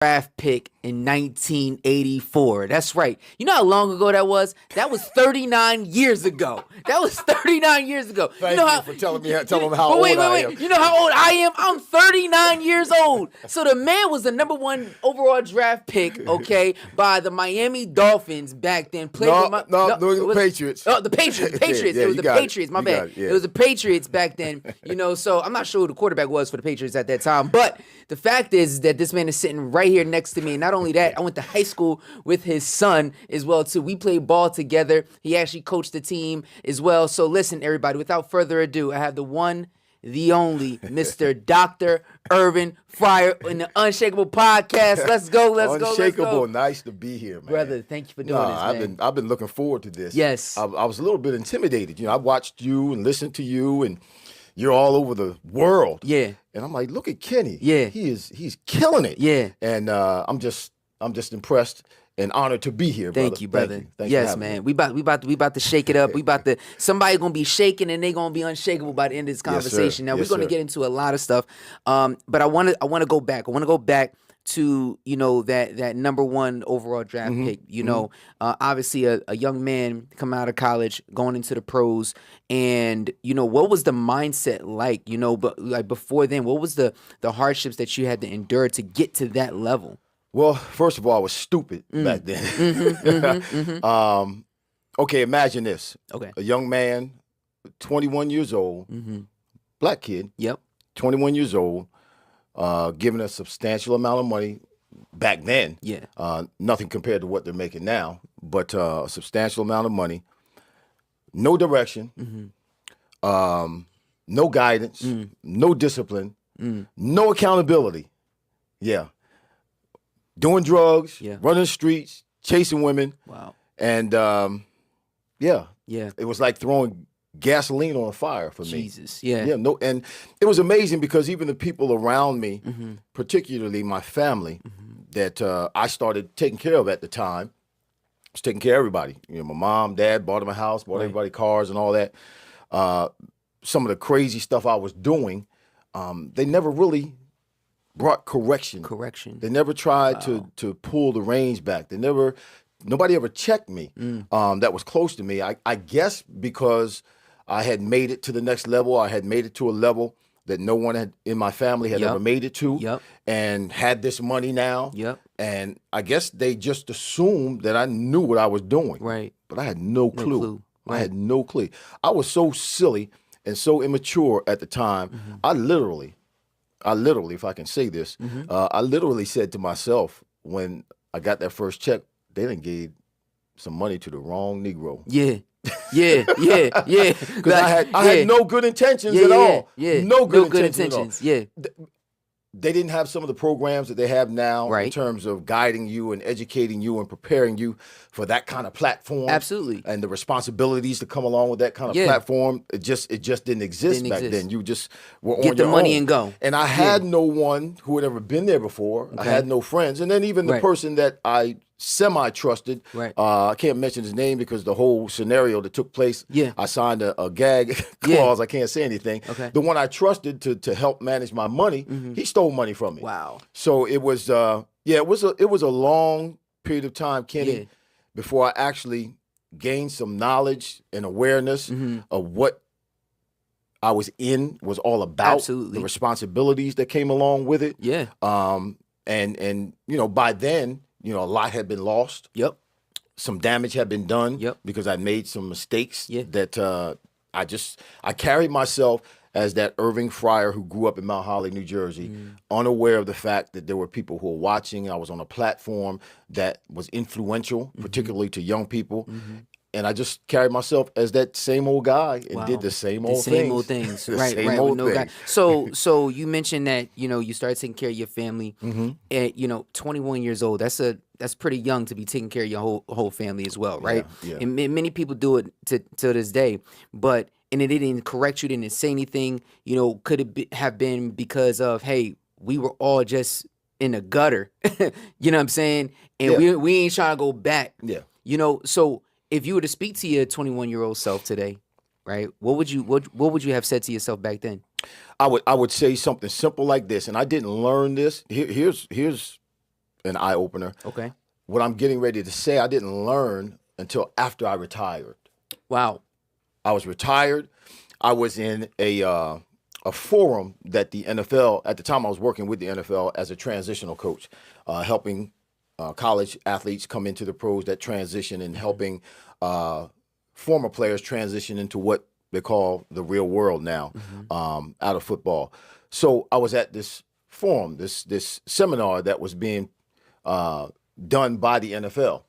draft pick in 1984. That's right. You know how long ago that was? That was 39 years ago. That was 39 years ago. Thank you for telling me how old I am. You know how old I am? I'm 39 years old. So the man was the number 1 overall draft pick, okay, by the Miami Dolphins back then. The Patriots. Oh, the Patriots. Yeah, it was the Patriots. My bad. It was the Patriots back then. So I'm not sure who the quarterback was for the Patriots at that time. But the fact is that this man is sitting right here next to me. And not only that, I went to high school with his son as well, too. We played ball together. He actually coached the team as well. So listen, everybody, without further ado, I have the one, the only, Mr. Dr. Irving Fryar in the Unshakeable podcast. Let's go. Unshakeable. Nice to be here, man. Brother, thank you for doing this, man. I've been looking forward to this. Yes. I was a little bit intimidated. I watched you and listened to you, and you're all over the world. Yeah. And I'm like, look at Kenny. Yeah. He's killing it. Yeah. And I'm just impressed and honored to be here, brother. Thank you, brother. Thank yes, man. We about to shake it up. Somebody gonna be shaking and they gonna be unshakable by the end of this conversation. Now we're gonna get into a lot of stuff. But I wanna go back. I wanna go back to that number 1 overall draft pick. Obviously a young man coming out of college, going into the pros, and what was the mindset like? But like before then, what was the hardships that you had to endure to get to that level? Well, first of all, I was stupid back then. Okay, imagine this. Okay. A young man, 21 years old, black kid. Yep. 21 years old, given a substantial amount of money back then. Yeah. Nothing compared to what they're making now, but a substantial amount of money. No direction. No guidance. No discipline. No accountability. Yeah. Doing drugs, running the streets, chasing women. Wow. And it was like throwing gasoline on a fire for me. Jesus, yeah. Yeah, and it was amazing because even the people around me, particularly my family, that I started taking care of at the time, was taking care of everybody. My mom, dad bought them a house, bought everybody cars and all that. Some of the crazy stuff I was doing, they never really brought correction. They never tried to pull the reins back. Nobody ever checked me that was close to me. I guess because I had made it to the next level. I had made it to a level that no one in my family had ever made it to, and had this money now. And I guess they just assumed that I knew what I was doing. Right. But I had no clue. Right. I had no clue. I was so silly and so immature at the time. I literally, if I can say this, I literally said to myself when I got that first check, they done gave some money to the wrong Negro. Yeah. Because I had no good intentions at all. Yeah. No good intentions. Yeah. They didn't have some of the programs that they have now in terms of guiding you and educating you and preparing you for that kind of platform. Absolutely. And the responsibilities that come along with that kind of platform. It just didn't exist back then. You just were on your own. Get the money and go. And I had no one who had ever been there before. I had no friends. And then even the person that I semi-trusted. I can't mention his name because the whole scenario that took place, I signed a gag clause. I can't say anything. The one I trusted to help manage my money, he stole money from me. Wow. So it was it was a long period of time, Kenny, before I actually gained some knowledge and awareness of what I was all about. Absolutely. The responsibilities that came along with it. Yeah. And by then, a lot had been lost. Yep. Some damage had been done. Yep. Because I made some mistakes that I carried myself as that Irving Fryar who grew up in Mount Holly, New Jersey, unaware of the fact that there were people who were watching. I was on a platform that was influential, particularly to young people. And I just carried myself as that same old guy and did the same old things. Right. So you mentioned that, you started taking care of your family at, 21 years old. That's pretty young to be taking care of your whole family as well, right? Yeah. And many people do it to this day, and it didn't correct you, didn't say anything, could it have been because of, hey, we were all just in the gutter, you know what I'm saying? And we ain't trying to go back. Yeah. So if you were to speak to your 21-year-old self today, right, what would you have said to yourself back then? I would say something simple like this, and I didn't learn this. Here's an eye opener. Okay. What I'm getting ready to say, I didn't learn until after I retired. Wow. I was retired. I was in a forum that the NFL, at the time I was working with the NFL as a transitional coach, helping college athletes come into the pros, that transition, and helping former players transition into what they call the real world now, out of football. So I was at this forum, this seminar that was being done by the NFL.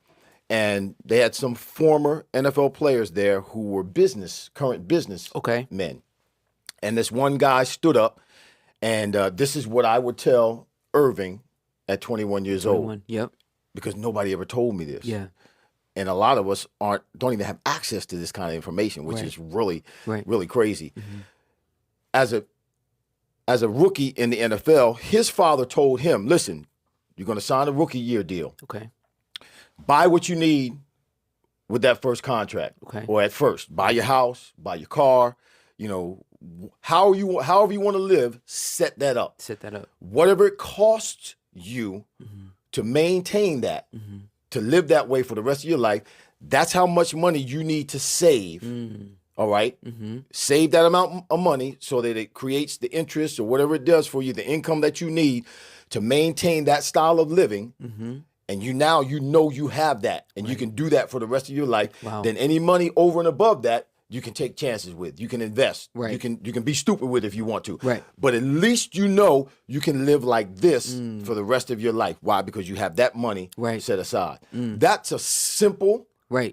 And they had some former NFL players there who were current business men. And this one guy stood up, and this is what I would tell Irving at 21 years old. Yep. Because nobody ever told me this. Yeah. And a lot of us don't even have access to this kind of information, which is really, really crazy. As a rookie in the NFL, his father told him, listen, you're going to sign a rookie year deal. Okay. Buy what you need with that first contract. Okay. Or at first. Buy your house, buy your car, however you want to live, set that up. Whatever it costs you to maintain that, to live that way for the rest of your life, that's how much money you need to save. All right? Save that amount of money so that it creates the interest or whatever it does for you, the income that you need to maintain that style of living. And you have that, and you can do that for the rest of your life. Wow. Then any money over and above that, you can take chances with. You can invest. Right. You can be stupid with if you want to. Right. But at least you can live like this for the rest of your life. Why? Because you have that money set aside. That's a simple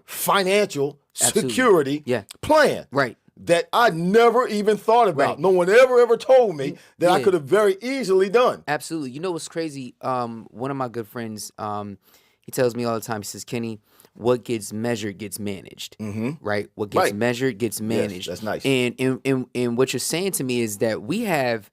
financial security plan. Right. That I never even thought about. Right. No one ever told me that I could have very easily done. Absolutely. You know what's crazy? One of my good friends, he tells me all the time, he says, Kenny, what gets measured gets managed. Right? What gets measured gets managed. Yes, that's nice. And what you're saying to me is that we have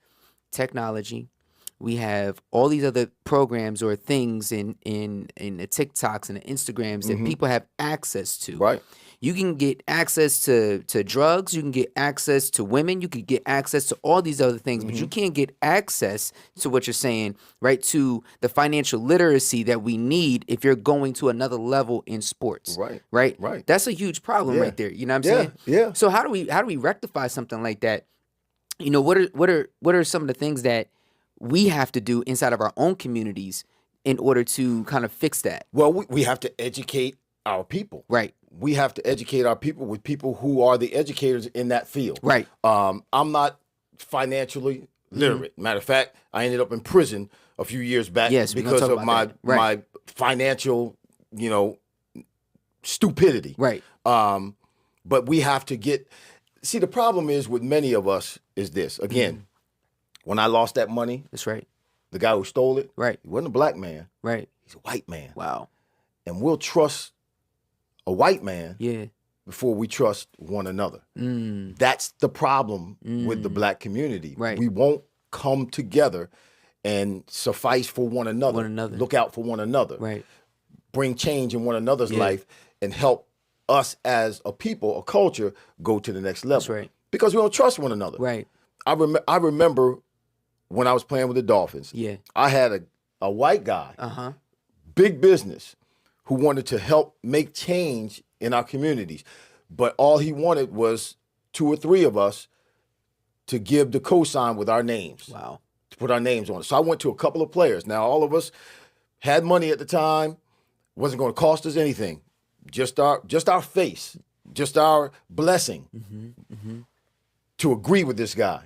technology, we have all these other programs or things in the TikToks and the Instagrams that people have access to. Right. You can get access to drugs. You can get access to women. You can get access to all these other things, but you can't get access to what you're saying, right? To the financial literacy that we need if you're going to another level in sports. Right. That's a huge problem right there. You know what I'm saying? Yeah. So how do we rectify something like that? What are some of the things that we have to do inside of our own communities in order to kind of fix that? Well, we have to educate our people. Right. We have to educate our people with people who are the educators in that field. Right. I'm not financially literate. Matter of fact, I ended up in prison a few years back because of my financial, stupidity. Right. But we have to see, the problem is with many of us is this. Again, when I lost that money, that's right. The guy who stole it, he wasn't a black man. Right. He's a white man. Wow. And we'll trust a white man before we trust one another. That's the problem with the black community. Right. We won't come together and suffice for one another. Look out for one another. Right. Bring change in one another's life and help us as a people, a culture, go to the next level. That's right. Because we don't trust one another. Right. I remember when I was playing with the Dolphins. Yeah. I had a white guy, big business, who wanted to help make change in our communities. But all he wanted was 2 or 3 of us to give the cosign with our names. Wow. To put our names on it. So I went to a couple of players. Now, all of us had money at the time. Wasn't going to cost us anything. Just our face. Just our blessing to agree with this guy.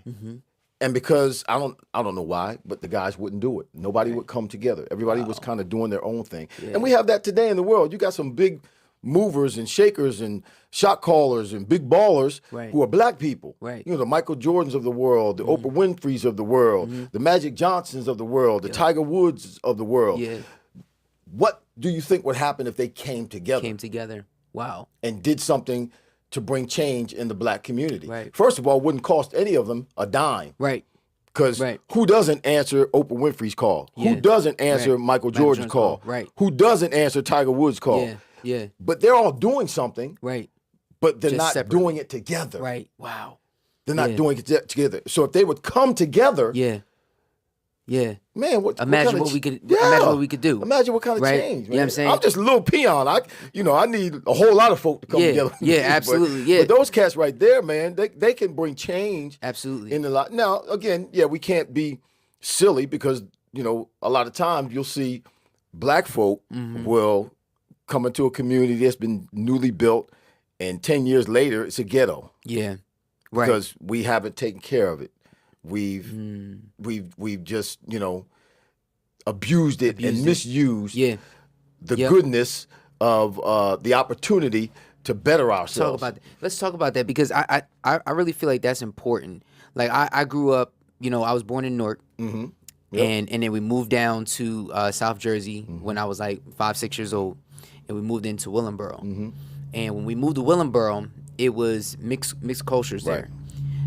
And because I don't know why, but the guys wouldn't do it. Nobody would come together. Everybody was kind of doing their own thing. Yeah. And we have that today in the world. You got some big movers and shakers and shot callers and big ballers who are black people. Right. The Michael Jordans of the world, the Oprah Winfreys of the world, the Magic Johnsons of the world, the Tiger Woods of the world. Yeah. What do you think would happen if they came together? Wow. And did something to bring change in the black community? Right. First of all, it wouldn't cost any of them a dime. Right. Because who doesn't answer Oprah Winfrey's call? Yeah. Who doesn't answer Michael Jordan's call? Right. Who doesn't answer Tiger Woods' call? Yeah. Yeah. But they're all doing something. Right. But they're not doing it together. Right. Wow. They're not doing it together. So if they would come together, Yeah. Man, imagine what we could do. Imagine what kind of right? change, man. You know what I'm saying? I'm just a little peon. I need a whole lot of folk to come together. Yeah, absolutely. But those cats right there, man, they can bring change. Absolutely. In the lot. Now, again, we can't be silly because, a lot of times you'll see black folk will come into a community that's been newly built, and 10 years later it's a ghetto. Yeah. Right. Because we haven't taken care of it. We've just, abused it and misused the goodness of the opportunity to better ourselves. Let's talk about that because I really feel like that's important. Like I grew up, I was born in Newark, and then we moved down to South Jersey when I was like 5-6 years old, and we moved into Willingboro. And when we moved to Willingboro, it was mixed cultures there.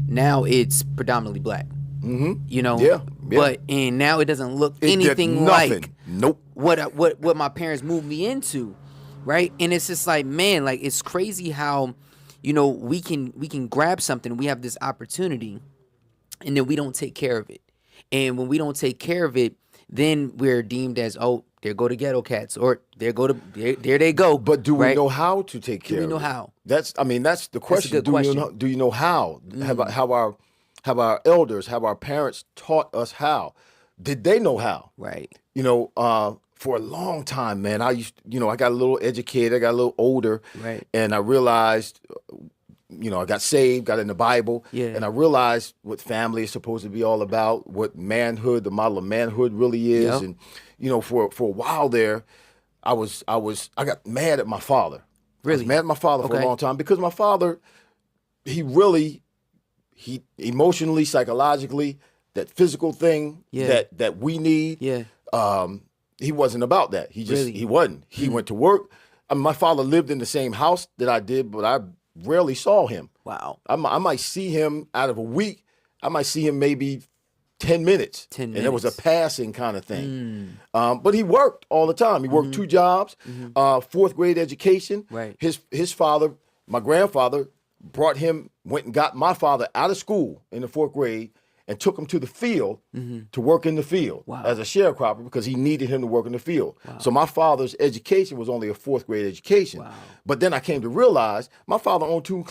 Now it's predominantly black. But and now it doesn't look anything like what my parents moved me into, right? And it's just like, man, like it's crazy how we can grab something, we have this opportunity, and then we don't take care of it. And when we don't take care of it, then we're deemed as, oh, there go the ghetto cats, or there they go. But do we know how to take care of it? Do we know how? That's the question. That's a good question. Do you know how? Have our elders, have our parents taught us how? Did they know how? Right. For a long time, man, I got a little educated, I got a little older, right, and I realized, I got saved, got in the Bible, and I realized what family is supposed to be all about, what manhood, the model of manhood really is, and for a while there, I got mad at my father. Really? I was mad at my father for a long time because my father, he emotionally, psychologically, that physical thing that we need. He wasn't about that. He wasn't. He went to work. I mean, my father lived in the same house that I did, but I rarely saw him. Wow. I might see him out of a week. I might see him maybe 10 minutes. 10 minutes. And it was a passing kind of thing. But he worked all the time. He worked 2 jobs, 4th grade education. Right. His father, my grandfather, went and got my father out of school in the 4th grade and took him to the field to work in the field as a sharecropper because he needed him to work in the field. Wow. So my father's education was only a 4th grade education. Wow. But then I came to realize my father owned two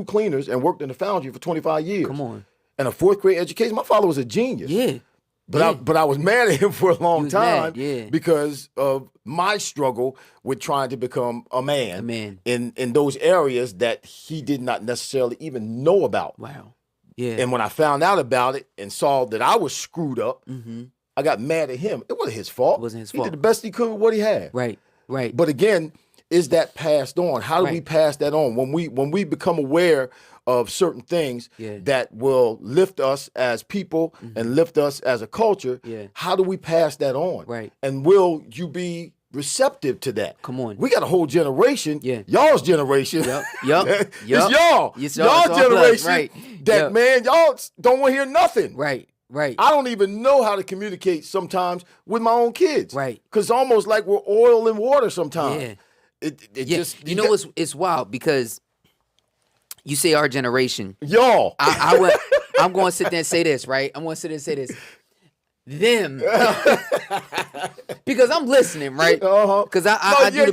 cleaners and worked in the foundry for 25 years. Come on. And a 4th grade education. My father was a genius. Yeah. But I was mad at him for a long time because of my struggle with trying to become a man. In those areas that he did not necessarily even know about. Wow. Yeah. And when I found out about it and saw that I was screwed up, I got mad at him. It wasn't his fault. It wasn't his fault. He did the best he could with what he had. Right. But again, is that passed on? How do we pass that on? When we become aware of certain things that will lift us as people and lift us as a culture, how do we pass that on? Right. And will you be receptive to that? Come on. We got a whole generation, y'all's generation. Yep. It's y'all. Y'all generation that, man, y'all don't want to hear nothing. Right. I don't even know how to communicate sometimes with my own kids. Right. Because it's almost like we're oil and water sometimes. Yeah. It just... It's wild because you say our generation. Y'all. I'm going to sit there and say this, right? I'm going to sit there and say this. Them. Because I'm listening, right? Because I do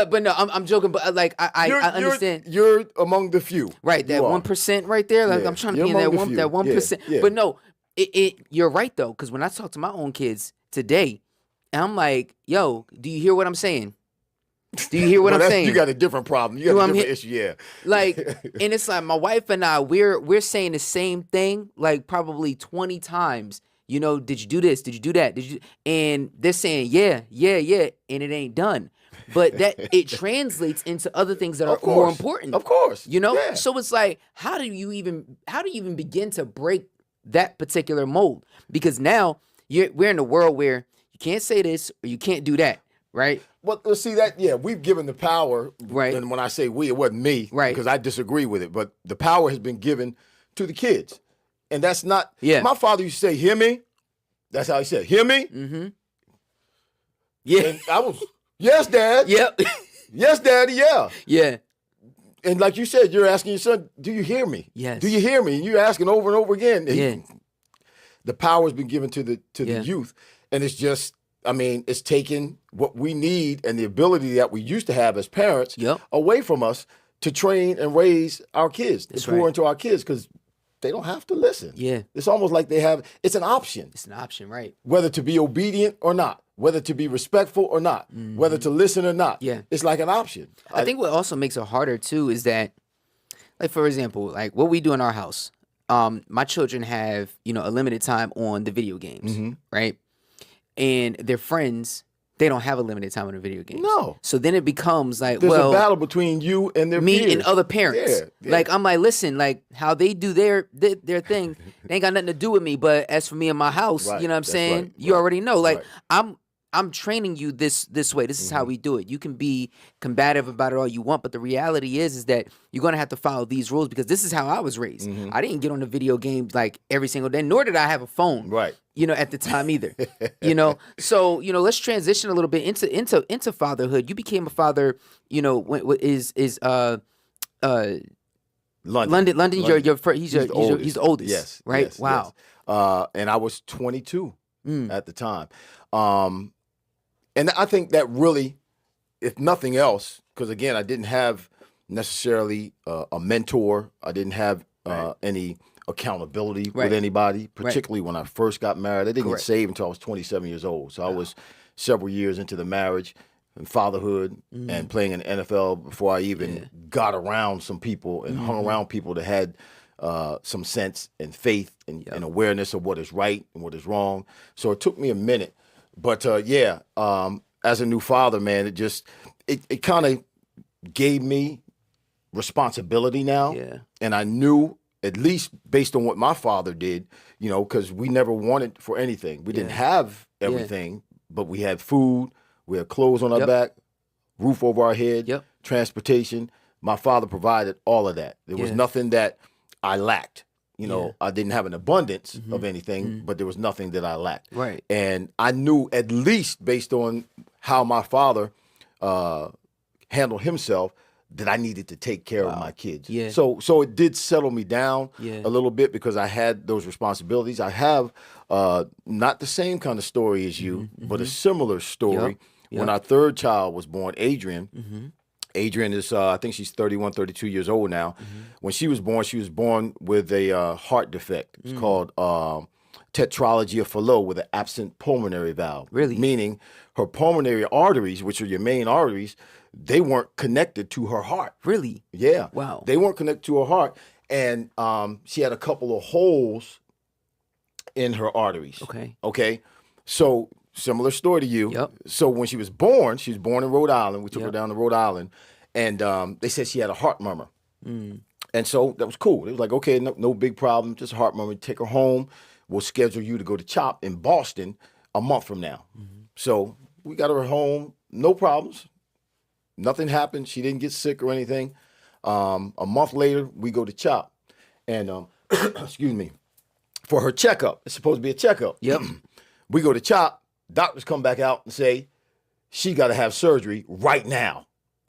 but no, I'm joking, but like I understand. You're among the few. Right, that 1% right there. Like I'm trying to be in that 1%. Yeah. But no, you're right though, because when I talk to my own kids today, I'm like, yo, do you hear what I'm saying? Do you hear what I'm saying? You got a different problem. You got a different issue, yeah. Like, and it's like my wife and I, we're saying the same thing like probably 20 times. Did you do this? Did you do that? And they're saying, yeah, and it ain't done. But that it translates into other things that are more important. Of course. Yeah. So it's like, how do you even begin to break that particular mold? Because now we're in a world where you can't say this or you can't do that, right? Well, see that, we've given the power, right? And when I say we, it wasn't me, right? Because I disagree with it. But the power has been given to the kids. And that's not, my father used to say, hear me? That's how he said, hear me? Mm-hmm. Yeah. And I was, yes, Dad. Yep. Yes, Daddy, yeah. Yeah. And like you said, you're asking your son, do you hear me? Yes. Do you hear me? And you're asking over and over again. Yeah. The power has been given to the youth, and it's just, I mean, it's taken what we need and the ability that we used to have as parents away from us to train and raise our kids, to pour into our kids, because they don't have to listen. Yeah. It's almost like it's an option. It's an option, right? Whether to be obedient or not, whether to be respectful or not, whether to listen or not. Yeah. It's like an option. I think what also makes it harder too is that, like, for example, like what we do in our house, my children have, a limited time on the video games, right? And their friends, they don't have a limited time on the video games. No. So then it becomes like, there's a battle between you and their me peers. and other parents. Yeah. Like, I'm like, listen, like how they do their thing, they ain't got nothing to do with me. But as for me and my house, you know what I'm saying? Right. You already know. Like, I'm training you this way. This is how we do it. You can be combative about it all you want, but the reality is that you're gonna have to follow these rules because this is how I was raised. I didn't get on the video games like every single day, nor did I have a phone. Right. At the time either. So let's transition a little bit into fatherhood. You became a father. London. Your first, he's the oldest. Yes. Right. Yes, wow. Yes. And I was 22 at the time. And I think that really, if nothing else, because again, I didn't have necessarily a mentor. I didn't have any accountability with anybody, particularly when I first got married. I didn't get saved until I was 27 years old. So I was several years into the marriage and fatherhood and playing in the NFL before I even got around some people and hung around people that had some sense and faith and awareness of what is right and what is wrong. So it took me a minute. But as a new father, man, it kind of gave me responsibility now. Yeah. And I knew, at least based on what my father did, because we never wanted for anything. We didn't have everything, but we had food, we had clothes on our back, roof over our head, transportation. My father provided all of that. There was nothing that I lacked. I didn't have an abundance of anything, but there was nothing that I lacked. Right. And I knew, at least based on how my father handled himself, that I needed to take care of my kids. Yeah. So it did settle me down a little bit because I had those responsibilities. I have not the same kind of story as you, but a similar story. When our third child was born, Adrian. Adrian is, I think she's 31, 32 years old now. When she was born with a heart defect. It's called tetralogy of Fallot with an absent pulmonary valve. Really? Meaning her pulmonary arteries, which are your main arteries, they weren't connected to her heart. Really? Yeah. Wow. They weren't connected to her heart. And she had a couple of holes in her arteries. Okay. So similar story to you. Yep. So when she was born in Rhode Island. We took her down to Rhode Island. And they said she had a heart murmur. And so that was cool. It was like, okay, no big problem, just a heart murmur. Take her home. We'll schedule you to go to CHOP in Boston a month from now. So we got her home, no problems. Nothing happened. She didn't get sick or anything. A month later, we go to CHOP. And, excuse me, for her checkup. It's supposed to be a checkup. Yep. We go to CHOP. Doctors come back out and say, she got to have surgery right now.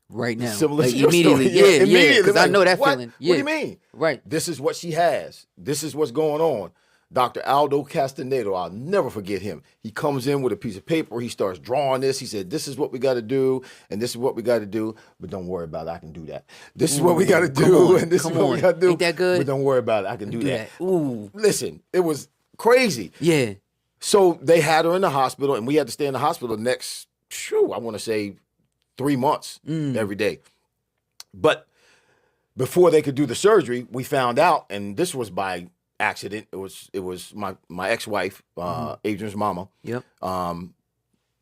Right now. Similar like to your immediately. story. Yeah. Because Like, I know that what? feeling. Yeah. What do you mean? Right. This is what she has. This is what's going on. Dr. Aldo Castaneda, I'll never forget him. He comes in with a piece of paper. He starts drawing this. He said, this is what we got to do, and this is what we got to do, but don't worry about it. I can do that. This is what we got to do, and this is what we got to do. Ain't that good? But don't worry about it. I can do that. Ooh. Listen, it was crazy. Yeah. So they had her in the hospital, and we had to stay in the hospital next, I want to say 3 months every day. But before they could do the surgery, we found out, and this was by accident. It was my ex-wife, Adrian's mama. Yep.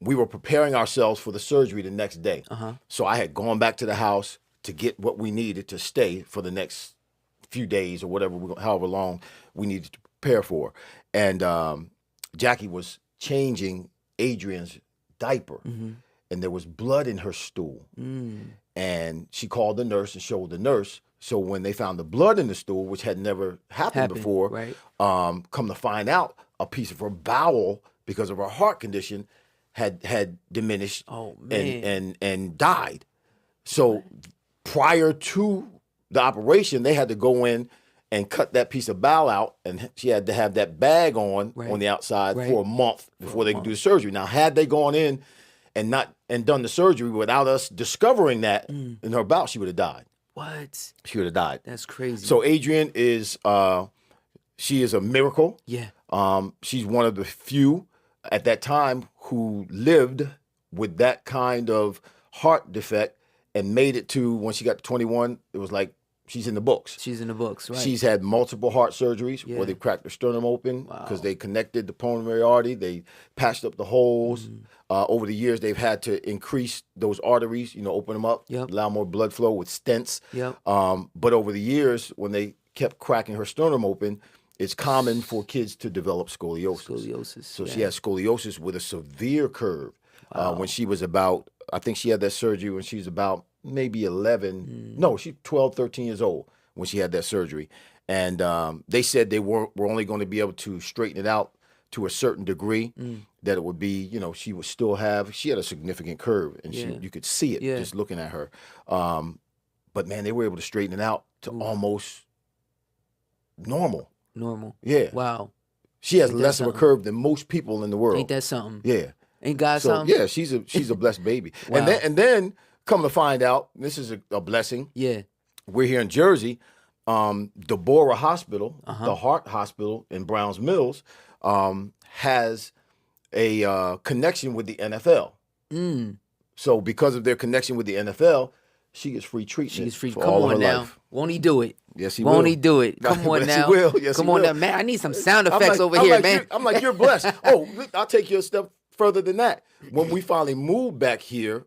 We were preparing ourselves for the surgery the next day. So I had gone back to the house to get what we needed to stay for the next few days or whatever, however long we needed to prepare for. And Jackie was changing Adrian's diaper, and there was blood in her stool. And she called the nurse and showed the nurse. So when they found the blood in the stool, which had never happened before, right. Come to find out, a piece of her bowel, because of her heart condition, had diminished and died. So prior to the operation, they had to go in and cut that piece of bowel out, and she had to have that bag on the outside for a month before they could do the surgery. Now, had they gone in and done the surgery without us discovering that in her bowel, she would have died. What? She would have died. That's crazy. So Adrian is she is a miracle. Yeah. She's one of the few at that time who lived with that kind of heart defect and made it to, when she got to 21, it was like she's in the books. She's in the books, right? She's had multiple heart surgeries where they cracked her sternum open because they connected the pulmonary artery. They patched up the holes. Over the years, they've had to increase those arteries, open them up, allow more blood flow with stents. But over the years, when they kept cracking her sternum open, it's common for kids to develop scoliosis. So she has scoliosis with a severe curve. When she was about, I think she had that surgery when she was about maybe 11. No, she's 12, 13 years old when she had that surgery. And they said they were only going to be able to straighten it out to a certain degree, that it would be, she would still have, she had a significant curve, and you could see it just looking at her. But man, they were able to straighten it out to almost normal. Yeah. Wow. She has less of a curve than most people in the world. Ain't that something? Yeah. Ain't God something? Yeah, she's a blessed baby. Wow. And then come to find out, this is a blessing. Yeah. We're here in Jersey. Deborah Hospital, the heart hospital in Browns Mills, has a connection with the NFL. So because of their connection with the NFL, she gets free treatment. She gets free. Come on now. Life. Won't he do it? Yes, he will. Won't he do it? Come on now. He will. Yes, Come on now, man. I need some sound effects over here, man. I'm like, you're blessed. Oh, I'll take you a step further than that. When we finally moved back here,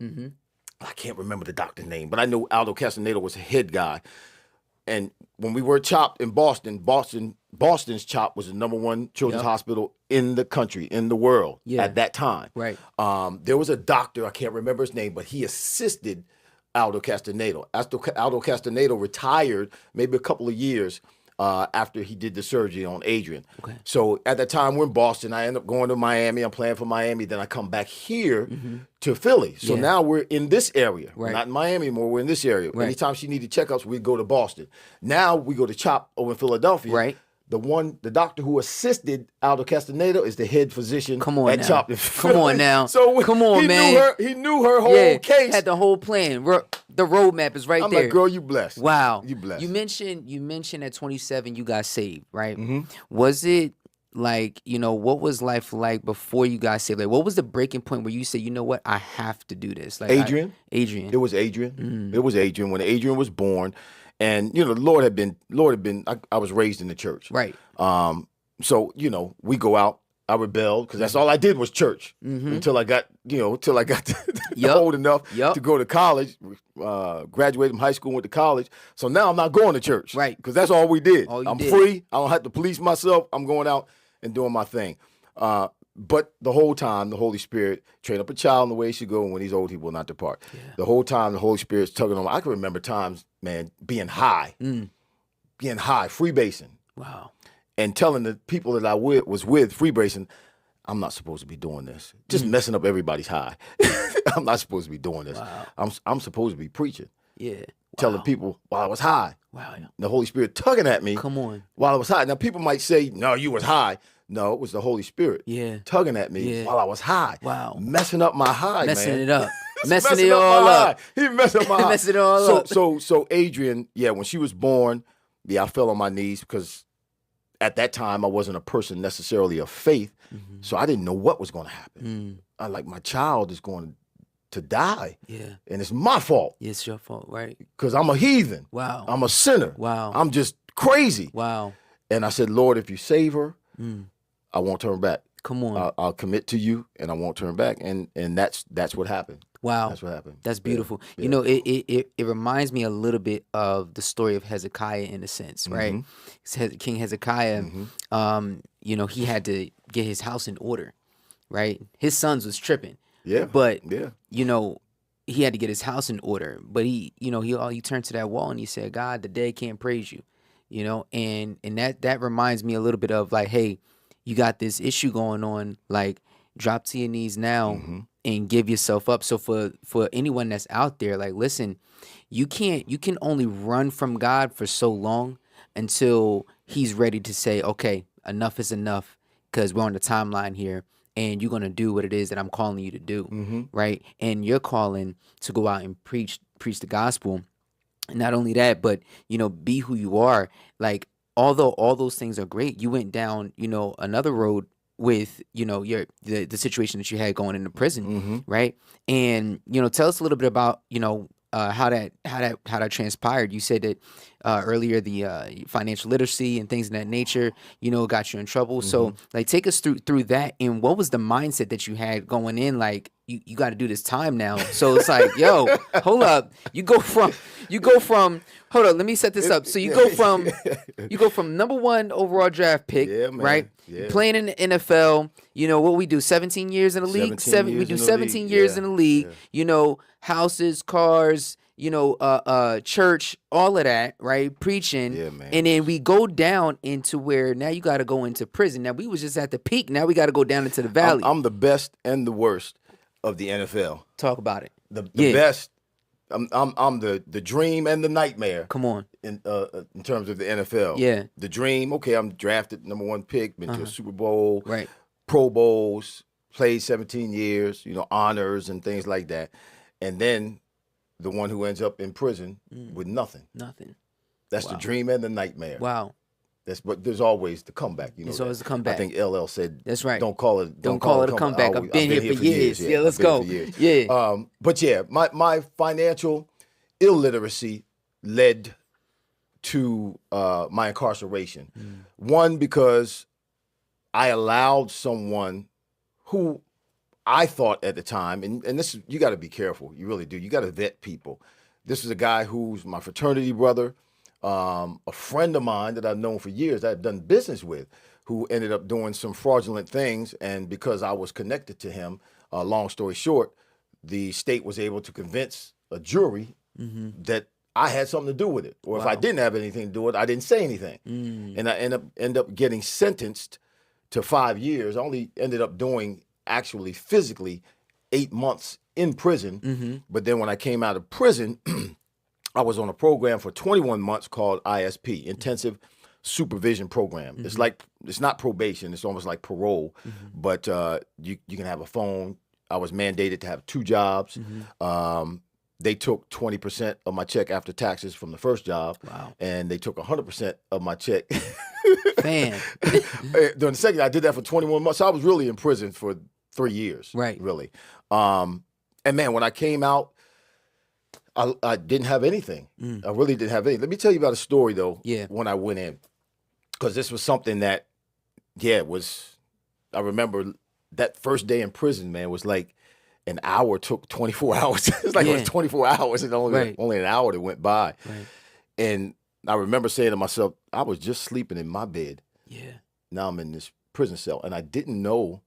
I can't remember the doctor's name, but I know Aldo Castaneda was the head guy. And when we were chopped in Boston's CHOP was the #1 children's hospital in the country, in the world at that time. Right. There was a doctor, I can't remember his name, but he assisted Aldo Castaneda. Aldo Castaneda retired maybe a couple of years after he did the surgery on Adrian. Okay. So at that time, we're in Boston. I end up going to Miami. I'm playing for Miami. Then I come back here to Philly. So now we're in this area. Right. We're not in Miami anymore. We're in this area. Right. Anytime she needed checkups, we go to Boston. Now we go to CHOP over in Philadelphia. Right. The doctor who assisted Aldo Castaneda is the head physician at now. CHOP. Come on now. So come on, man. He knew her whole case. Had the whole plan. The roadmap is right I'm there. like, girl, you blessed. Wow. You blessed. You mentioned at 27 you got saved, right? Was it like, what was life like before you got saved? Like, what was the breaking point where you said, you know what, I have to do this? Like Adrian. It was Adrian. It was Adrian. When Adrian was born. And, the Lord had been, I was raised in the church. Right. So, we go out, I rebelled because that's all I did was church until I got, old enough to go to college, graduated from high school, went to college. So now I'm not going to church. Right. Because that's all we did. I'm free. I don't have to police myself. I'm going out and doing my thing. But the whole time, the Holy Spirit train up a child in the way he should go, and when he's old, he will not depart. Yeah. The whole time, the Holy Spirit's tugging on me. I can remember times, man, being high, freebasing. Wow. And telling the people that I was with, freebasing, I'm not supposed to be doing this. Just messing up everybody's high. I'm not supposed to be doing this. Wow. I'm supposed to be preaching. Yeah. Telling people while I was high. Wow. The Holy Spirit tugging at me. Come on. While I was high. Now, people might say, no, you was high. No, it was the Holy Spirit tugging at me while I was high. Wow. Messing up my high, messing man. It up. Messing it all up. He messed up my high. Messing it all up. So Adrian, when she was born, I fell on my knees because at that time I wasn't a person necessarily of faith. So I didn't know what was going to happen. I like, my child is going to die. Yeah. And it's my fault. Yeah, it's your fault, right? Because I'm a heathen. Wow. I'm a sinner. Wow. I'm just crazy. Wow. And I said, Lord, if you save her, I won't turn back. Come on. I'll commit to you, and I won't turn back. And that's what happened. Wow. That's what happened. That's beautiful. Yeah. It reminds me a little bit of the story of Hezekiah in a sense, right? King Hezekiah, he had to get his house in order, right? His sons was tripping. Yeah. But, he had to get his house in order. But he turned to that wall and he said, God, the dead can't praise you. And that reminds me a little bit of like, hey, you got this issue going on, like drop to your knees now and give yourself up. So for anyone that's out there, like, listen, you can only run from God for so long until he's ready to say, okay, enough is enough, because we're on the timeline here, and you're going to do what it is that I'm calling you to do, right? And you're calling to go out and preach the gospel. And not only that, but, be who you are. Like, although all those things are great, you went down, another road with, the situation that you had going into prison, right? And, tell us a little bit about, how that transpired. You said that earlier, the financial literacy and things of that nature, got you in trouble. So, like, take us through that, and what was the mindset that you had going in? Like, you got to do this time now. So it's like, yo, hold up. You go from. Hold up. Let me set this up. So you go from #1 overall draft pick, right? Yeah. Playing in the NFL. What we do? 17 years in the league. 17 years in the league. Houses, cars, church, all of that, right? Preaching. Yeah, man. And then we go down into where now you got to go into prison. Now we was just at the peak. Now we got to go down into the valley. I'm the best and the worst of the NFL. Talk about it. The best. I'm the dream and the nightmare. Come on. In terms of the NFL. Yeah. The dream. Okay, I'm drafted #1 pick. Been to a Super Bowl. Right. Pro Bowls. Played 17 years. Honors and things like that. And then the one who ends up in prison with nothing. Nothing. That's the dream and the nightmare. Wow. But there's always the comeback. There's always the comeback. I think LL said, that's right. Don't call it a comeback. I've been here for years. Yeah, let's go. Yeah. But yeah, my financial illiteracy led to my incarceration. One, because I allowed someone who I thought at the time, and this, you got to be careful. You really do. You got to vet people. This is a guy who's my fraternity brother, a friend of mine that I've known for years, that I've done business with, who ended up doing some fraudulent things. And because I was connected to him, long story short, the state was able to convince a jury that I had something to do with it. Or if I didn't have anything to do with it, I didn't say anything. And I end up getting sentenced to 5 years. I only ended up doing actually physically 8 months in prison. But then when I came out of prison, I was on a program for 21 months called ISP, Intensive Supervision Program. It's not probation. It's almost like parole, but you can have a phone. I was mandated to have 2 jobs. They took 20% of my check after taxes from the first job. Wow. And they took 100% of my check. Man. During the second, I did that for 21 months. So I was really in prison for 3 years. Right. Really. And man, when I came out, I didn't have anything. I really didn't have anything. Let me tell you about a story, though, when I went in. Because this was something that, I remember that first day in prison, man, was like an hour took 24 hours. It's like it was 24 hours and only an hour that went by. Right. And I remember saying to myself, I was just sleeping in my bed. Yeah. Now I'm in this prison cell. And I didn't know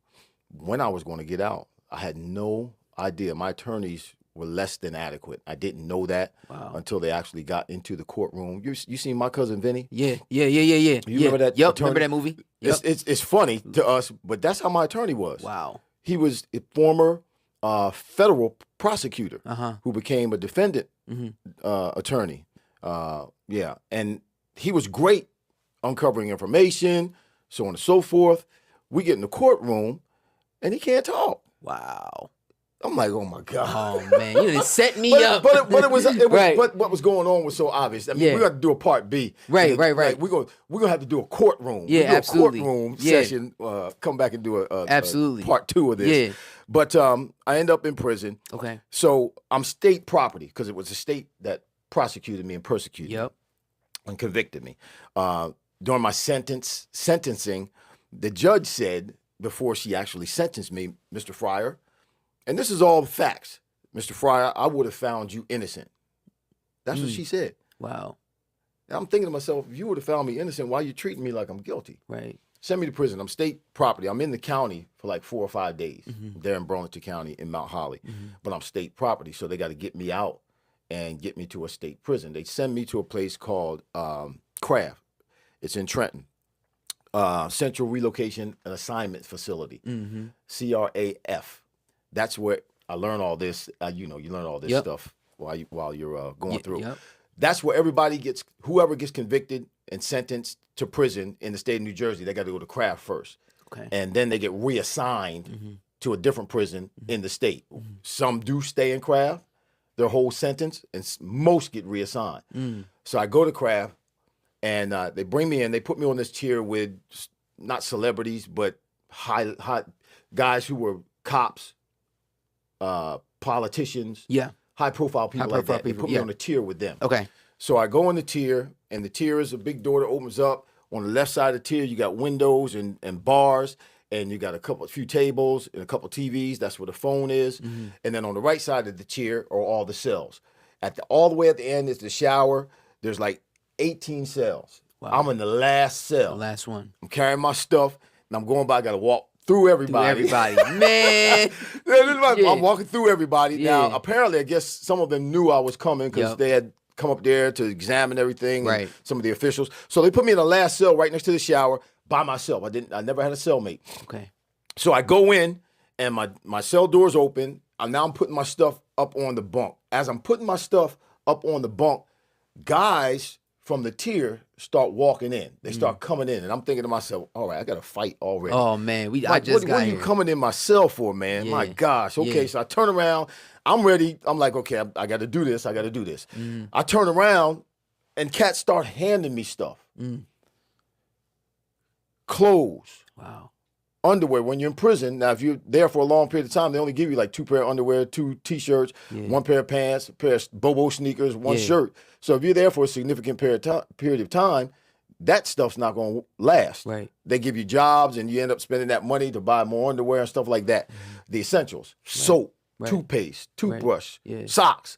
when I was going to get out. I had no idea. My attorneys were less than adequate. I didn't know that until they actually got into the courtroom. You seen My Cousin Vinny? Yeah. You remember that? Yep. Attorney? Remember that movie? Yep. It's funny to us, but that's how my attorney was. Wow. He was a former federal prosecutor who became a defendant attorney. And he was great uncovering information, so on and so forth. We get in the courtroom, and he can't talk. Wow. I'm like, oh my God. Oh man, you didn't set me up. But it was Right. but what was going on was so obvious. I mean, we got to do a part B. Right. Like, we're gonna have to do a courtroom. Yeah, absolutely. A courtroom session. Come back and do a part 2 of this. Yeah. But I end up in prison. Okay. So I'm state property because it was the state that prosecuted me and persecuted me and convicted me. During my sentencing, the judge said before she actually sentenced me, Mr. Fryar, and this is all facts, Mr. Fryar, I would have found you innocent. That's what she said. Wow. And I'm thinking to myself, if you would have found me innocent, why are you treating me like I'm guilty? Right. Send me to prison. I'm state property. I'm in the county for like 4 or 5 days there in Burlington County in Mount Holly. But I'm state property, so they got to get me out and get me to a state prison. They send me to a place called Craft. It's in Trenton. Central Relocation and Assignment Facility, CRAF. That's where I learn all this. You learn all this stuff while you're going through. Yep. That's where whoever gets convicted and sentenced to prison in the state of New Jersey, they got to go to craft first. Okay. And then they get reassigned to a different prison in the state. Some do stay in craft their whole sentence, and most get reassigned. So I go to craft, and they bring me in. They put me on this chair with not celebrities, but high guys who were cops, politicians, high-profile people like that. They put me on a tier with them. Okay. So I go on the tier, and the tier is a big door that opens up. On the left side of the tier, you got windows and bars, and you got a few tables and a couple TVs. That's where the phone is. And then on the right side of the tier are all the cells. All the way at the end is the shower. There's like 18 cells. Wow. I'm in the last cell. The last one. I'm carrying my stuff, and I'm going by. I got to walk through everybody. Man. I'm walking through everybody. Now, apparently, I guess some of them knew I was coming because they had come up there to examine everything, and some of the officials. So they put me in the last cell right next to the shower by myself. I never had a cellmate. Okay. So I go in, and my cell door's open. I'm putting my stuff up on the bunk. As I'm putting my stuff up on the bunk, guys from the tier start walking in. They start coming in, and I'm thinking to myself, all right, I got to fight already. Oh, man. What are you coming in my cell for, man? My gosh. Okay, so I turn around. I'm ready. I'm like, okay, I got to do this. I got to do this. I turn around, and cats start handing me stuff. Clothes. Wow. Underwear. When you're in prison, now if you're there for a long period of time, they only give you like 2 pair of underwear, 2 T-shirts, 1 pair of pants, a pair of Bobo sneakers, 1 shirt. So if you're there for a significant period of time, that stuff's not going to last. Right. They give you jobs, and you end up spending that money to buy more underwear and stuff like that. The essentials: soap, toothpaste, toothbrush, socks.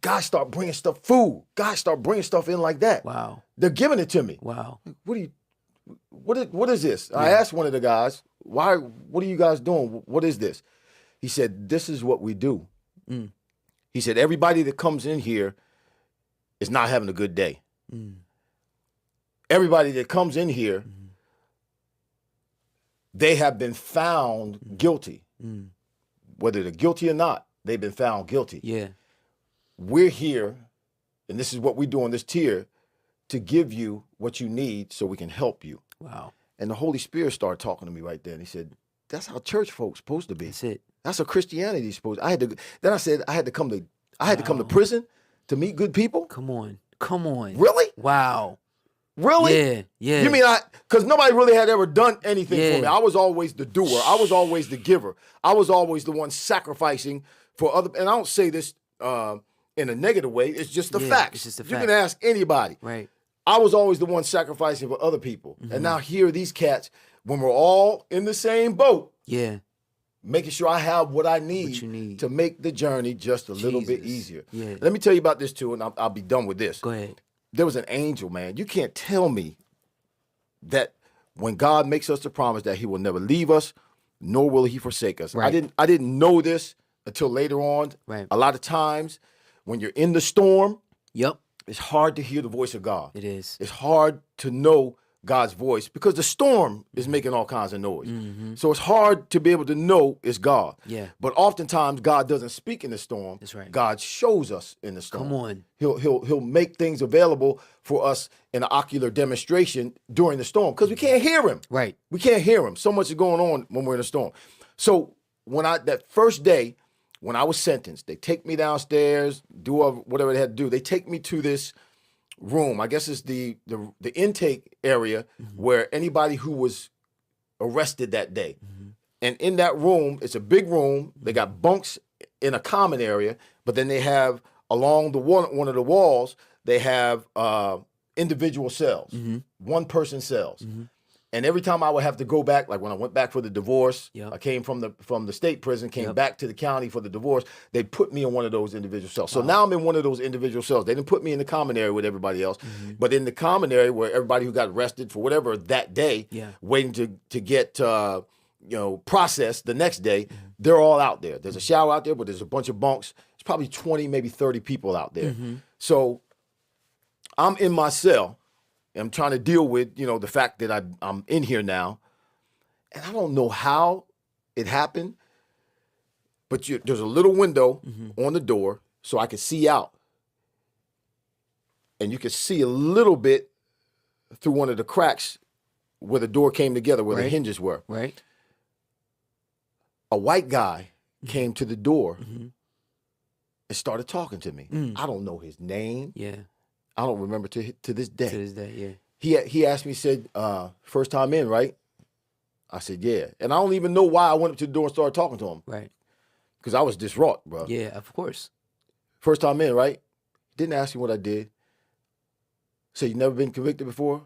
Guys start bringing stuff, food. Guys start bringing stuff in like that. Wow. They're giving it to me. Wow. What is this? I asked one of the guys, what are you guys doing? What is this? He said, this is what we do. He said, everybody that comes in here is not having a good day. Everybody that comes in here, they have been found guilty. Whether they're guilty or not, they've been found guilty. Yeah. We're here, and this is what we do on this tier, to give you what you need so we can help you. Wow. And the Holy Spirit started talking to me right there, and he said, that's how church folks supposed to be. That's it. That's how Christianity is supposed to. Then I said I had to come to prison to meet good people. Come on. Really? Wow. Really? Yeah. You mean because nobody really had ever done anything for me. I was always the doer. I was always the giver. I was always the one sacrificing for other. And I don't say this in a negative way. It's just the facts. It's just a you fact. can ask anybody. Right. I was always the one sacrificing for other people. And now here are these cats, when we're all in the same boat, making sure I have what I need, to make the journey just a little bit easier. Yeah. Let me tell you about this too, and I'll be done with this. Go ahead. There was an angel, man. You can't tell me that when God makes us the promise that he will never leave us, nor will he forsake us. Right. I didn't know this until later on. Right. A lot of times when you're in the storm, Yep. it's hard to hear the voice of God. It is. It's hard to know God's voice because the storm is making all kinds of noise. So it's hard to be able to know it's God. Yeah. But oftentimes God doesn't speak in the storm. That's right. God shows us in the storm. Come on. He'll make things available for us in an ocular demonstration during the storm because we can't hear him. Right. We can't hear him. So much is going on when we're in a storm. So that first day when I was sentenced, they take me downstairs, do whatever they had to do. They take me to this room. I guess it's the intake area where anybody who was arrested that day. And in that room, it's a big room. They got bunks in a common area, but then they have along one of the walls, they have individual cells, 1-person cells. And every time I would have to go back, like when I went back for the divorce, I came from the state prison, came back to the county for the divorce, they put me in one of those individual cells. So now I'm in one of those individual cells. They didn't put me in the common area with everybody else, but in the common area where everybody who got arrested for whatever that day, waiting to get processed the next day, they're all out there. There's a shower out there, but there's a bunch of bunks. It's probably 20, maybe 30 people out there. So I'm in my cell. I'm trying to deal with, the fact that I'm in here now. And I don't know how it happened, but there's a little window on the door so I can see out. And you can see a little bit through one of the cracks where the door came together, where the hinges were. Right. A white guy came to the door and started talking to me. I don't know his name. Yeah. I don't remember to this day. To this day, yeah. He asked me, said, first time in, right? I said, yeah. And I don't even know why I went up to the door and started talking to him. Right. Because I was distraught, bro. Yeah, of course. First time in, right? Didn't ask me what I did. Said, you never been convicted before?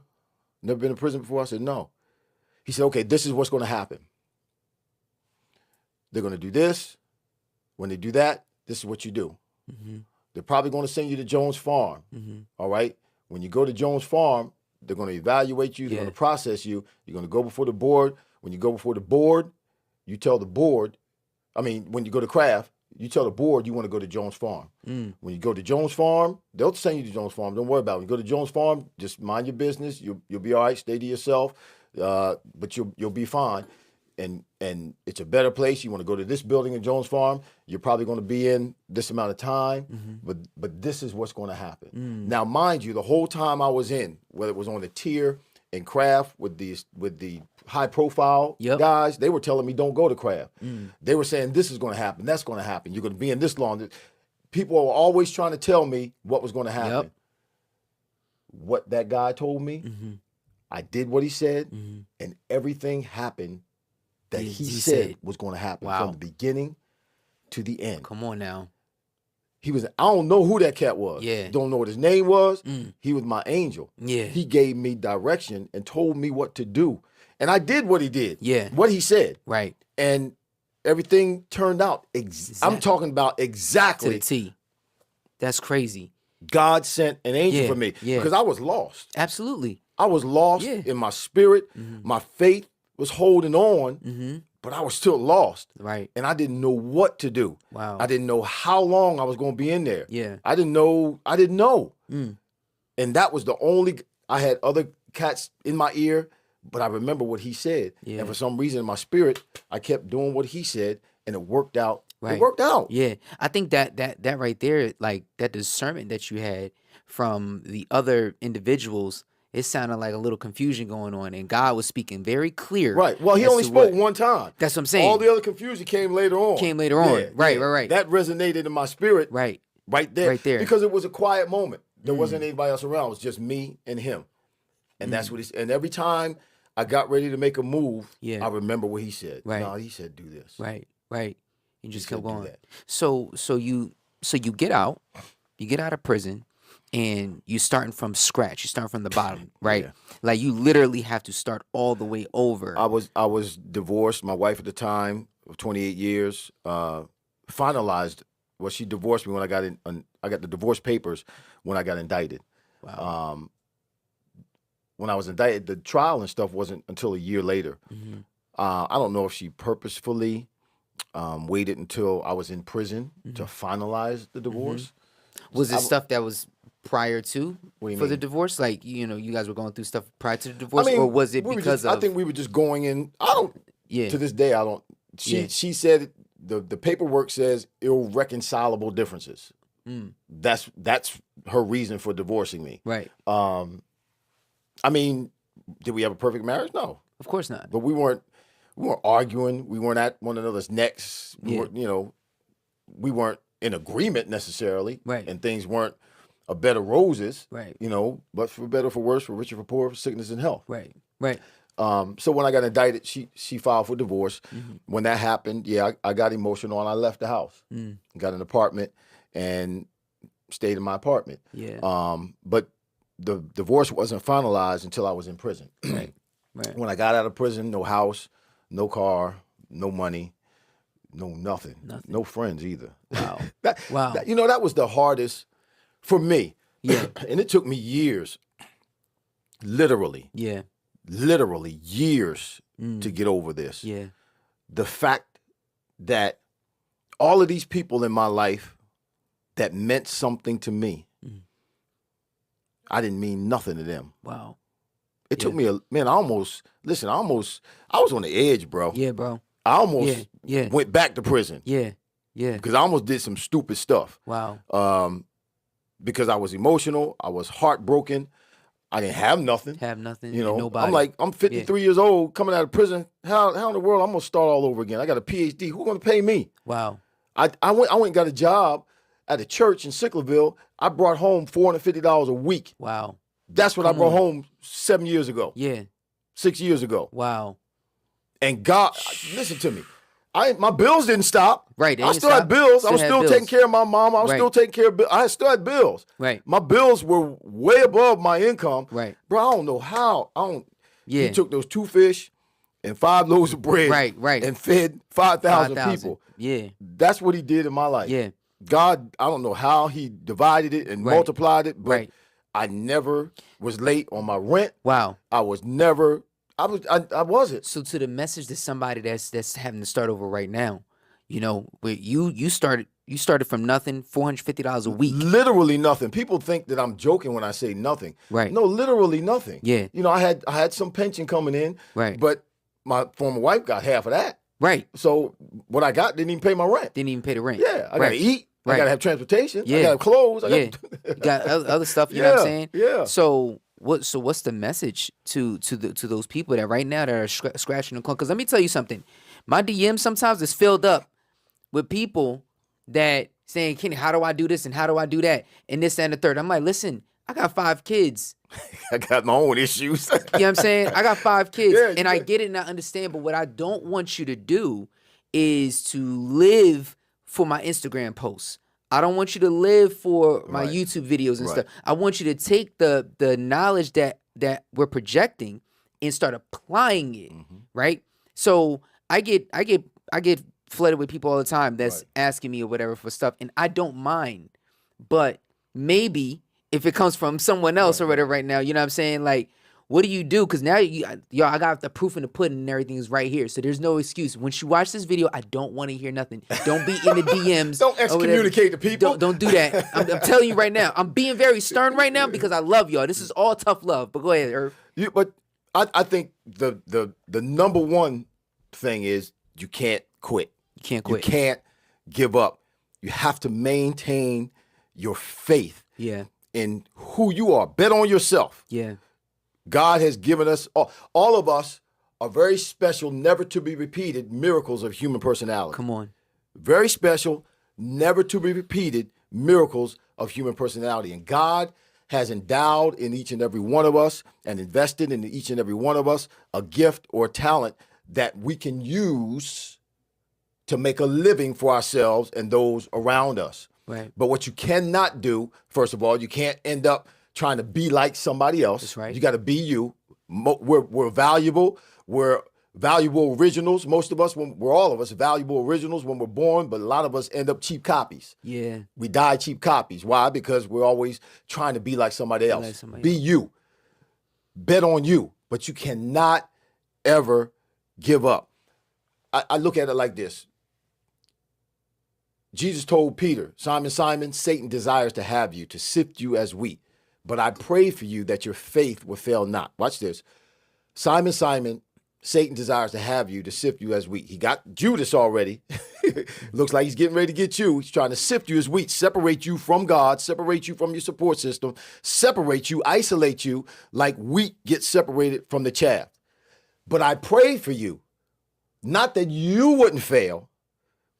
Never been in prison before? I said, no. He said, okay, this is what's going to happen. They're going to do this. When they do that, this is what you do. They're probably going to send you to Jones Farm. All right? When you go to Jones Farm, they're going to evaluate you. They're going to process you. You're going to go before the board. When you go before the board, you tell the board, when you go to Kraft, you tell the board you want to go to Jones Farm. When you go to Jones Farm, they'll send you to Jones Farm. Don't worry about it. When you go to Jones Farm, just mind your business. You'll be all right. Stay to yourself, but you'll be fine. And it's a better place. You want to go to this building in Jones Farm. You're probably going to be in this amount of time, but this is what's going to happen. Now, mind you, the whole time I was in, whether it was on the tier in Kraft with the high profile guys, they were telling me don't go to Kraft. They were saying this is going to happen, that's going to happen. You're going to be in this long. People were always trying to tell me what was going to happen. What that guy told me, I did what he said, and everything happened that he said was going to happen from the beginning to the end. Come on now. I don't know who that cat was. Yeah. Don't know what his name was. He was my angel. Yeah. He gave me direction and told me what to do. And I did what he did. Yeah. What he said. Right. And everything turned out. I'm talking about exactly. To the T. That's crazy. God sent an angel for me. Yeah. Because I was lost. Absolutely. I was lost in my spirit. My faith was holding on, but I was still lost. Right. And I didn't know what to do. Wow. I didn't know how long I was going to be in there. Yeah. I didn't know. And that was the only, I had other cats in my ear, but I remember what he said. Yeah. And for some reason in my spirit, I kept doing what he said, and it worked out. Right. It worked out. Yeah. I think that right there, like that discernment that you had from the other individuals, it sounded like a little confusion going on, and God was speaking very clear. Right. Well, he only spoke one time. That's what I'm saying. All the other confusion came later on. Right. That resonated in my spirit. Right. Right there. Right there. Because it was a quiet moment. There wasn't anybody else around. It was just me and him. And that's what he said. And every time I got ready to make a move, I remember what he said. Right. No, he said, do this. Right. You just kept going. That. So you get out of prison, and you starting from scratch. You start from the bottom, right? Like you literally have to start all the way over. I was divorced. My wife at the time of 28 years finalized. Well, she divorced me when I got in. I got the divorce papers when I got indicted. Wow. When I was indicted, the trial and stuff wasn't until a year later. I don't know if she purposefully waited until I was in prison to finalize the divorce. Was it stuff that was prior to the the divorce? Like, you guys were going through stuff prior to the divorce, or was it because of? I think we were just going in. I don't. Yeah. To this day, I don't. She said the paperwork says irreconcilable differences. That's her reason for divorcing me. Right. Did we have a perfect marriage? No, of course not. But we weren't arguing. We weren't at one another's necks. We weren't in agreement necessarily. Right. And things weren't a bed of roses. Right. But for better, for worse, for richer, for poor, for sickness and health. Right. So when I got indicted, she filed for divorce. When that happened, I got emotional and I left the house. Got an apartment and stayed in my apartment. Yeah. But the divorce wasn't finalized until I was in prison. Right. When I got out of prison, no house, no car, no money, no nothing. No friends either. Wow. That was the hardest for me. Yeah. And it took me years, literally years to get over this. Yeah. The fact that all of these people in my life that meant something to me, I didn't mean nothing to them. Wow. It took me I was on the edge, bro. Yeah, bro. I almost went back to prison. Yeah. Because I almost did some stupid stuff. Wow. Because I was emotional, I was heartbroken. I didn't have nothing. Have nothing. You know, nobody. I'm like, I'm 53 years old, coming out of prison. How in the world I'm gonna start all over again? I got a PhD. Who's gonna pay me? Wow. I went and got a job at a church in Sicklerville. I brought home $450 a week. Wow. That's what I brought home 7 years ago. Yeah. 6 years ago. Wow. And God, listen to me. My bills didn't stop. Right. I still had bills. I was still taking care of my mom. I was still taking care of bills. I still had bills. Right. My bills were way above my income. Right. Bro, I don't know how. Yeah. He took those 2 fish and 5 loaves of bread. Right. And fed 5,000 people. Yeah. That's what he did in my life. Yeah. God, I don't know how he divided it and multiplied it, but I never was late on my rent. Wow. I wasn't. So to the message to somebody that's having to start over right now, you know, where you started from nothing, $450 a week. Literally nothing. People think that I'm joking when I say nothing. Right. No, literally nothing. Yeah. You know, I had some pension coming in. Right. But my former wife got half of that. Right. So what I got didn't even pay my rent. Didn't even pay the rent. Yeah. I gotta eat. Right. I gotta have transportation. Yeah. I gotta have clothes. You got other stuff, you know what I'm saying? Yeah. So what's the message to those people that right now that are scratching the corner? Because let me tell you something. My DM sometimes is filled up with people that saying, Kenny, how do I do this and how do I do that? And this and the third. I'm like, listen, I got 5 kids. I got my own issues. You know what I'm saying? I got 5 kids. And I get it and I understand. But what I don't want you to do is to live for my Instagram posts. I don't want you to live for my YouTube videos and stuff. I want you to take the knowledge that we're projecting and start applying it, right? So I get flooded with people all the time that's asking me or whatever for stuff, and I don't mind. But maybe if it comes from someone else or whatever right now, you know what I'm saying? Like, what do you do? Because now, I got the proof in the pudding and everything is right here. So there's no excuse. When you watch this video, I don't want to hear nothing. Don't be in the DMs. Don't excommunicate the people. Don't do that. I'm telling you right now. I'm being very stern right now because I love y'all. This is all tough love. But go ahead, Irv. But I think the number one thing is you can't quit. You can't quit. You can't give up. You have to maintain your faith in who you are. Bet on yourself. Yeah. God has given us, all of us are very special, never to be repeated miracles of human personality. Come on. Very special, never to be repeated miracles of human personality. And God has endowed in each and every one of us and invested in each and every one of us a gift or talent that we can use to make a living for ourselves and those around us. Right. But what you cannot do, first of all, you can't end up trying to be like somebody else. That's right. You got to be you. We're valuable. We're valuable originals. Most of us, we're all of us valuable originals when we're born, but a lot of us end up cheap copies. Yeah. We die cheap copies. Why? Because we're always trying to be like somebody else. Be you. Bet on you. But you cannot ever give up. I look at it like this. Jesus told Peter, Simon, Simon, Satan desires to have you, to sift you as wheat. But I pray for you that your faith will fail not. Watch this. Simon, Simon, Satan desires to have you, to sift you as wheat. He got Judas already. Looks like he's getting ready to get you. He's trying to sift you as wheat, separate you from God, separate you from your support system, separate you, isolate you like wheat gets separated from the chaff. But I pray for you, not that you wouldn't fail,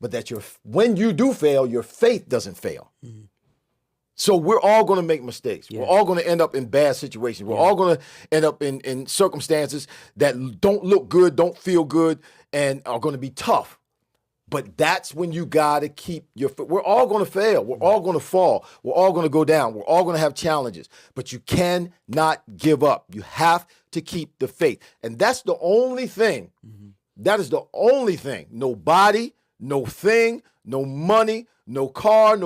but that when you do fail, your faith doesn't fail. Mm-hmm. So we're all going to make mistakes. Yeah. We're all going to end up in bad situations. We're all going to end up in circumstances that don't look good, don't feel good, and are going to be tough. But that's when you got to keep we're all going to fail. We're all going to fall. We're all going to go down. We're all going to have challenges. But you cannot give up. You have to keep the faith. And that's the only thing. Mm-hmm. That is the only thing. No body, no thing, no money, no car,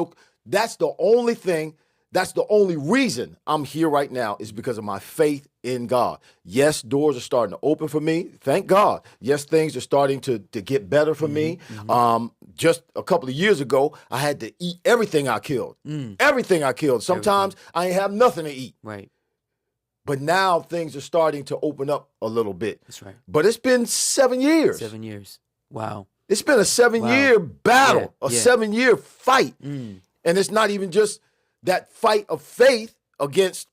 that's the only thing, that's the only reason I'm here right now is because of my faith in God. Yes, doors are starting to open for me. Thank God. Yes, things are starting to get better for me. Mm-hmm. Just a couple of years ago, I had to eat everything I killed. Everything I killed. Sometimes I ain't have nothing to eat. Right. But now things are starting to open up a little bit. That's right. But it's been 7 years. 7 years. Wow. It's been a 7-year battle, a 7-year fight. And it's not even just that fight of faith against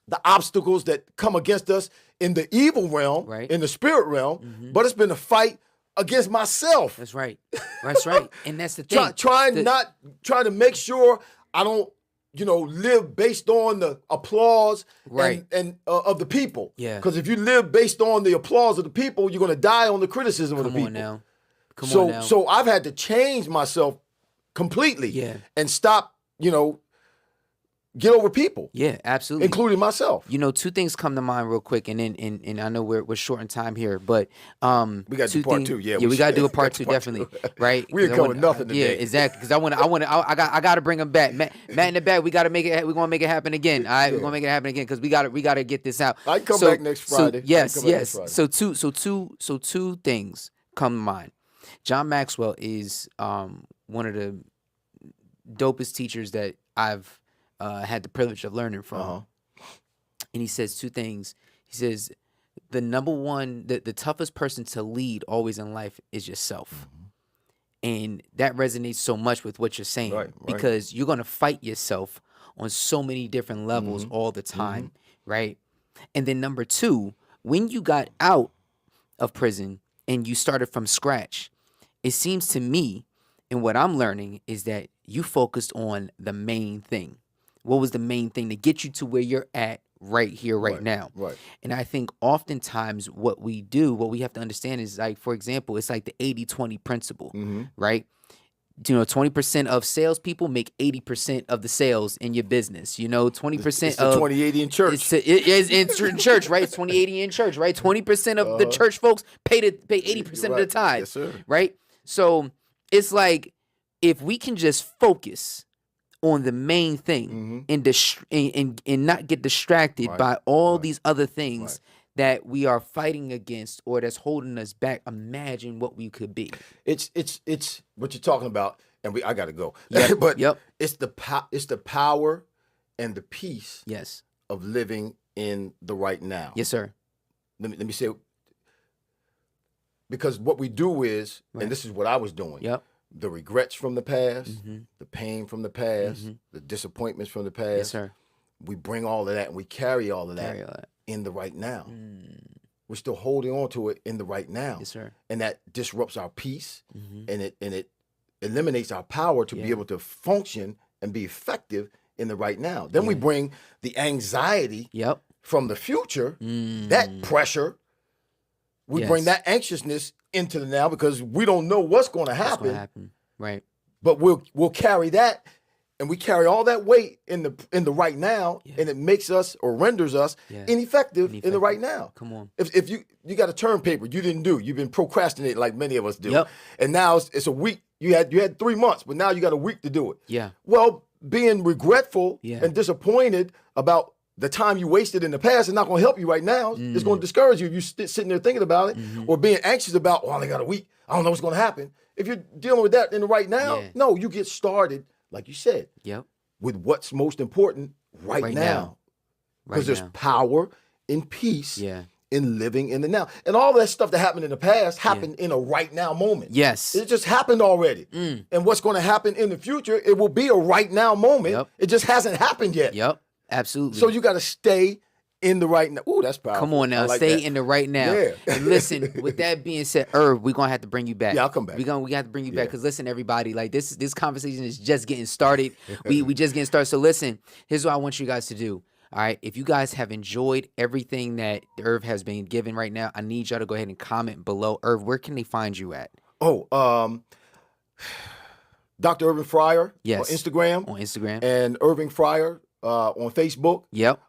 the obstacles that come against us in the evil realm, Right. in the spirit realm, but it's been a fight against myself. That's right. That's right. And that's the thing. Trying to make sure I don't, live based on the applause Right. and of the people. Yeah. Because if you live based on the applause of the people, you're going to die on the criticism of the people. Come on now. So I've had to change myself completely. Yeah. And stop, get over people. Yeah, absolutely. Including myself. Two things come to mind real quick, and then and I know we're short in time here, but we got to do part two. Yeah, we got to do a part two, definitely. Right? We ain't covered nothing today. Yeah, exactly. Because I got to bring them back. Matt in the back. We got to make it. We're gonna make it happen again. All right, we're gonna make it happen again because we got to get this out. I come back next Friday. Yes. So two things come to mind. John Maxwell is one of the dopest teachers that I've had the privilege of learning from. And he says two things. He says the number one, the toughest person to lead always in life is yourself. And that resonates so much with what you're saying. Right. Because you're going to fight yourself on so many different levels all the time, right? And then number two, when you got out of prison and you started from scratch, it seems to me, and what I'm learning is that you focused on the main thing. What was the main thing to get you to where you're at right here, right now? Right. And I think oftentimes what we have to understand is, like, for example, it's like the 80-20 principle, right? 20% of salespeople make 80% of the sales in your business. 20% it's the 20-80 in church. It is in church, right? It's 20-80 in church, right? 20% of the church folks pay 80% of the tithe, yes, sir. right? So it's like if we can just focus on the main thing and not get distracted by all these other things that we are fighting against or that's holding us back, imagine what we could be. It's what you're talking about, and I got to go. Yep. But Yep. it's the power and the peace Yes. of living in the right now. Yes, sir. Let me say, because what we do is, and this is what I was doing. Yep. The regrets from the past, the pain from the past, the disappointments from the past. Yes, sir. We bring all of that and we carry all of that, in the right now. We're still holding on to it in the right now. Yes, sir. And that disrupts our peace, and it eliminates our power to be able to function and be effective in the right now. Then we bring the anxiety from the future, that pressure. We bring that anxiousness into the now because we don't know what's going to happen. Right. But we'll carry that, and we carry all that weight in the right now, and it makes us or renders us ineffective in the right now. Come on. If you got a term paper you didn't do, you've been procrastinating like many of us do. Yep. And now it's a week. You had 3 months, but now you got a week to do it. Yeah. Well, being regretful and disappointed about the time you wasted in the past is not going to help you right now. It's going to discourage you if you're sitting there thinking about it, or being anxious about, oh, I only got a week. I don't know what's going to happen. If you're dealing with that in the right now, no, you get started, like you said, with what's most important right now. Because there's power and peace in living in the now. And all that stuff that happened in the past happened in a right now moment. Yes. It just happened already. And what's going to happen in the future, it will be a right now moment. It just hasn't happened yet. Yep. Absolutely. So you got to stay in the right now. Ooh, that's powerful. Come on now, like stay that. in the right now. Yeah. And listen, with that being said, Irv, we're gonna have to bring you back. Yeah, I'll come back. We have to bring you back because listen, everybody, like this conversation is just getting started. we just getting started. So listen, here's what I want you guys to do. All right, if you guys have enjoyed everything that Irv has been given right now, I need y'all to go ahead and comment below. Irv, where can they find you at? Oh, Dr. Irving Fryar Yes. on Instagram. On Instagram. And Irving Fryar on Facebook. Yep.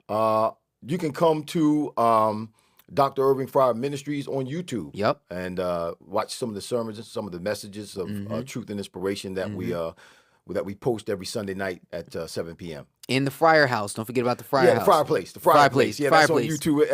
You can come to Dr. Irving Fryar Ministries on YouTube. Yep. And watch some of the sermons and some of the messages of truth and inspiration that we post every Sunday night at 7 p.m. In the Fryar House. Don't forget about the Fryar House. The Fireplace. The Fireplace. Yeah, that's on Fireplace. YouTube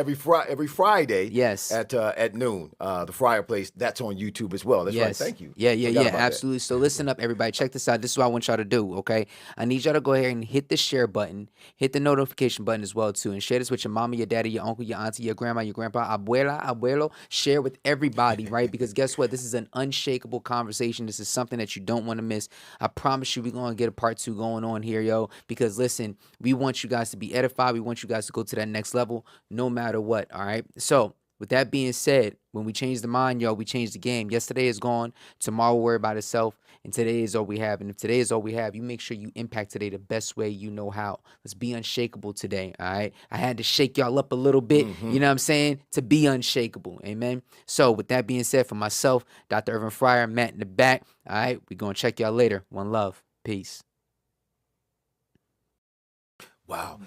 every Friday. Yes. At noon. The Fireplace, that's on YouTube as well. That's right. Thank you. Yeah, Forgot about absolutely. So listen up, everybody. Check this out. This is what I want y'all to do, okay? I need y'all to go ahead and hit the share button, hit the notification button as well, too, and share this with your mama, your daddy, your uncle, your auntie, your grandma, your grandpa, abuela, abuelo. Share with everybody, right? Because guess what? This is an unshakable conversation. This is something that you don't want to miss. I promise you we're going to get a part 2 going on here, yo, because listen, listen, we want you guys to be edified. We want you guys to go to that next level no matter what, all right? So with that being said, when we change the mind, yo, we change the game. Yesterday is gone. Tomorrow will worry about itself. And today is all we have. And if today is all we have, you make sure you impact today the best way you know how. Let's be unshakable today, all right? I had to shake y'all up a little bit, you know what I'm saying, to be unshakable, amen? So with that being said, for myself, Dr. Irving Fryar, Matt in the back, all right? We're going to check y'all later. One love. Peace. Wow.